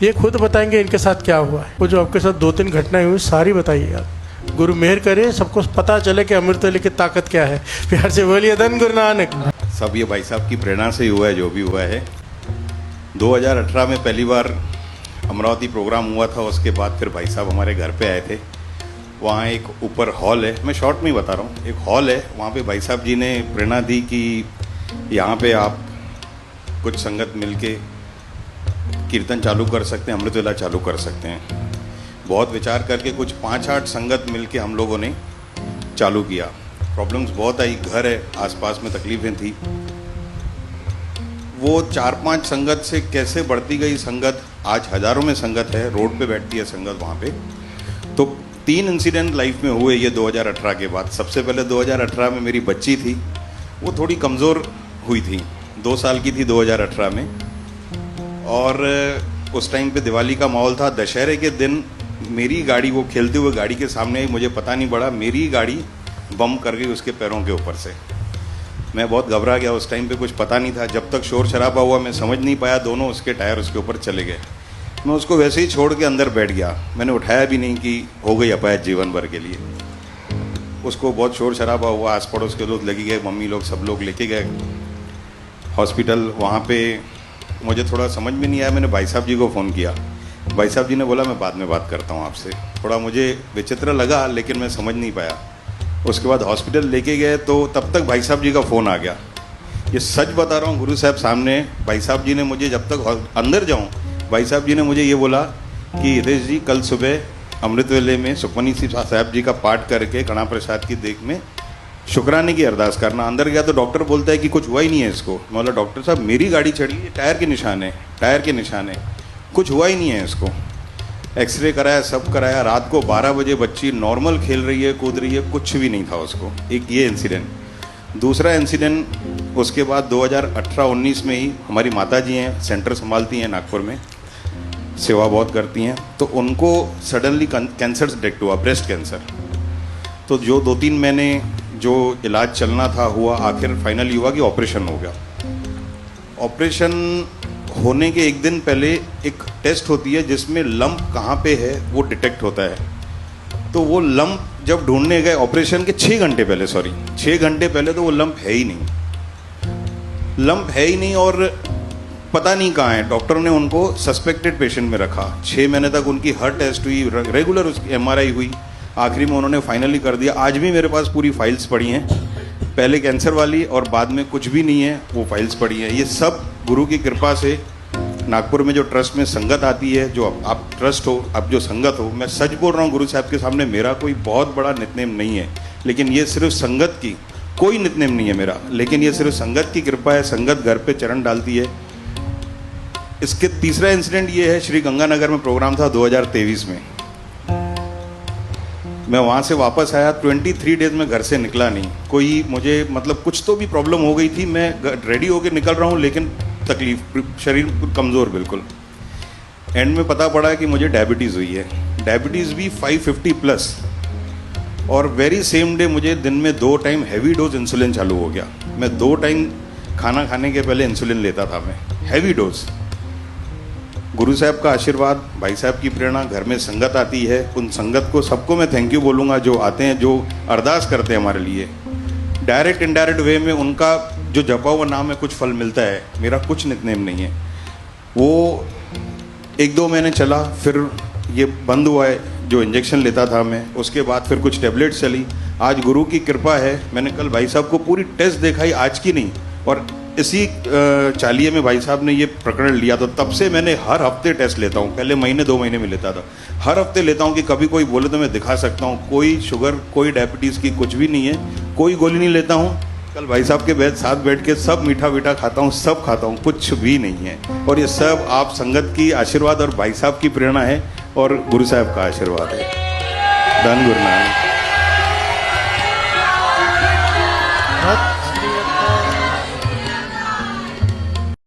ये खुद बताएंगे इनके साथ क्या हुआ है। वो जो आपके साथ 2-3 घटनाएं हुई सारी बताइएगा। गुरु मेहर करे सबको पता चले कि अमृतवेले की ताकत क्या है। प्यार से बोलिए धन गुरु नानक। सब ये भाई साहब की प्रेरणा से ही हुआ है जो भी हुआ है। 2018 में पहली बार अमरावती प्रोग्राम हुआ था, उसके बाद फिर भाई साहब हमारे घर पे आए थे। वहाँ एक ऊपर हॉल है, मैं शॉर्ट में ही बता रहा हूँ, एक हॉल है, वहाँ पे भाई साहब जी ने प्रेरणा दी कि यहाँ पे आप कुछ संगत मिलके कीर्तन चालू कर सकते हैं, अमृतवेला चालू कर सकते हैं। बहुत विचार करके कुछ 5-8 संगत मिलके हम लोगों ने चालू किया। प्रॉब्लम्स बहुत आई, घर है, आसपास में तकलीफें थी। वो 4-5 संगत से कैसे बढ़ती गई संगत, आज हज़ारों में संगत है, रोड पे बैठती है संगत वहाँ पे। तो 3 इंसिडेंट लाइफ में हुए ये 2018 के बाद। सबसे पहले 2018 में मेरी बच्ची थी, वो थोड़ी कमज़ोर हुई थी, 2 साल की थी 2018 में। और उस टाइम पे दिवाली का माहौल था। दशहरे के दिन मेरी गाड़ी, वो खेलते हुए गाड़ी के सामने आई, मुझे पता नहीं पड़ा, मेरी गाड़ी बम कर गई उसके पैरों के ऊपर से। मैं बहुत घबरा गया, उस टाइम पे कुछ पता नहीं था। जब तक शोर शराबा हुआ मैं समझ नहीं पाया, दोनों उसके टायर उसके ऊपर चले गए। मैं उसको वैसे ही छोड़ के अंदर बैठ गया, मैंने उठाया भी नहीं कि हो गई अपायत जीवन भर के लिए। उसको बहुत शोर शराबा हुआ, आस पड़ोस के लोग लगे गए, मम्मी लोग सब लोग लेके गए हॉस्पिटल। वहाँ पे मुझे थोड़ा समझ में नहीं आया, मैंने भाई साहब जी को फ़ोन किया। भाई साहब जी ने बोला मैं बाद में बात करता हूँ आपसे। थोड़ा मुझे विचित्र लगा लेकिन मैं समझ नहीं पाया। उसके बाद हॉस्पिटल लेके गए तो तब तक भाई साहब जी का फ़ोन आ गया। ये सच बता रहा हूँ गुरु साहब सामने, भाई साहब जी ने मुझे, जब तक अंदर जाऊँ, भाई साहब जी ने मुझे ये बोला कि हितेश जी कल सुबह अमृतवेले में सुखमनी साहब जी का पाठ करके कणा प्रसाद की देख में शुक्राने की अरदास करना। अंदर गया तो डॉक्टर बोलता है कि कुछ हुआ ही नहीं है इसको। मैं बोला डॉक्टर साहब मेरी गाड़ी चढ़ी है, टायर के निशान है, टायर के निशान है, कुछ हुआ ही नहीं है इसको। एक्सरे कराया, सब कराया। रात को 12 बजे बच्ची नॉर्मल खेल रही है, कूद रही है, कुछ भी नहीं था उसको। एक ये इंसिडेंट। दूसरा इंसिडेंट उसके बाद 2018-19 में ही हमारी माता जी हैं, सेंटर संभालती हैं नागपुर में, सेवा बहुत करती हैं, तो उनको सडनली कैंसर डिटेक्ट हुआ, ब्रेस्ट कैंसर। तो जो 2-3 महीने जो इलाज चलना था हुआ, आखिर फाइनली हुआ कि ऑपरेशन हो गया। ऑपरेशन होने के एक दिन पहले एक टेस्ट होती है जिसमें लंप कहाँ पे है वो डिटेक्ट होता है। तो वो लंप जब ढूंढने गए ऑपरेशन के 6 घंटे पहले, 6 घंटे पहले, तो वो लंप है ही नहीं, लंप है ही नहीं और पता नहीं कहाँ है। डॉक्टर ने उनको सस्पेक्टेड पेशेंट में रखा। 6 महीने तक उनकी हर टेस्ट हुई, रेगुलर उसकी MRI हुई, आखिरी में उन्होंने फाइनली कर दिया। आज भी मेरे पास पूरी फाइल्स पड़ी हैं, पहले कैंसर वाली और बाद में कुछ भी नहीं है, वो फाइल्स पड़ी हैं। ये सब गुरु की कृपा से नागपुर में जो ट्रस्ट में संगत आती है, जो आप ट्रस्ट हो, आप जो संगत हो, मैं सच बोल रहा हूँ गुरु साहब के सामने, मेरा कोई बहुत बड़ा नितनेम नहीं है, लेकिन ये सिर्फ संगत की, कोई नितनेम नहीं है मेरा, लेकिन ये सिर्फ संगत की कृपा है। संगत घर पे चरण डालती है। इसके तीसरा इंसिडेंट ये है, श्री गंगानगर में प्रोग्राम था 2023 में। मैं वहाँ से वापस आया, 23 डेज में घर से निकला नहीं। कोई मुझे मतलब कुछ तो भी प्रॉब्लम हो गई थी, मैं रेडी होकर निकल रहा हूँ लेकिन तकलीफ, शरीर कमज़ोर बिल्कुल। एंड में पता पड़ा कि मुझे डायबिटीज़ हुई है, डायबिटीज़ भी 550+। और वेरी सेम डे मुझे दिन में 2 टाइम हैवी डोज इंसुलिन चालू हो गया। मैं 2 टाइम खाना खाने के पहले इंसुलिन लेता था मैं, हैवी डोज। गुरु साहब का आशीर्वाद, भाई साहब की प्रेरणा, घर में संगत आती है, उन संगत को सबको मैं थैंक यू बोलूँगा जो आते हैं, जो अरदास करते हैं हमारे लिए। डायरेक्ट इनडायरेक्ट वे में उनका जो जपा हुआ नाम है कुछ फल मिलता है। मेरा कुछ नितनेम नहीं है। वो 1-2 महीने चला, फिर ये बंद हुआ है जो इंजेक्शन लेता था मैं, उसके बाद फिर कुछ टेबलेट्स चली। आज गुरु की कृपा है, मैंने कल भाई साहब को पूरी टेस्ट दिखाई, आज की नहीं, और इसी चालिये में भाई साहब ने ये प्रकरण लिया, तो तब से मैंने हर हफ्ते टेस्ट लेता हूँ। पहले महीने 2 महीने में लेता था, हर हफ्ते लेता हूँ कि कभी कोई बोले तो मैं दिखा सकता हूँ। कोई शुगर, कोई डायबिटीज़ की कुछ भी नहीं है, कोई गोली नहीं लेता हूँ। कल भाई साहब के साथ बैठ के सब मीठा मीठा खाता हूँ, सब खाता हूँ, कुछ भी नहीं है। और ये सब आप संगत की आशीर्वाद और भाई साहब की प्रेरणा है और गुरु साहब का आशीर्वाद है। धन गुरु नानक।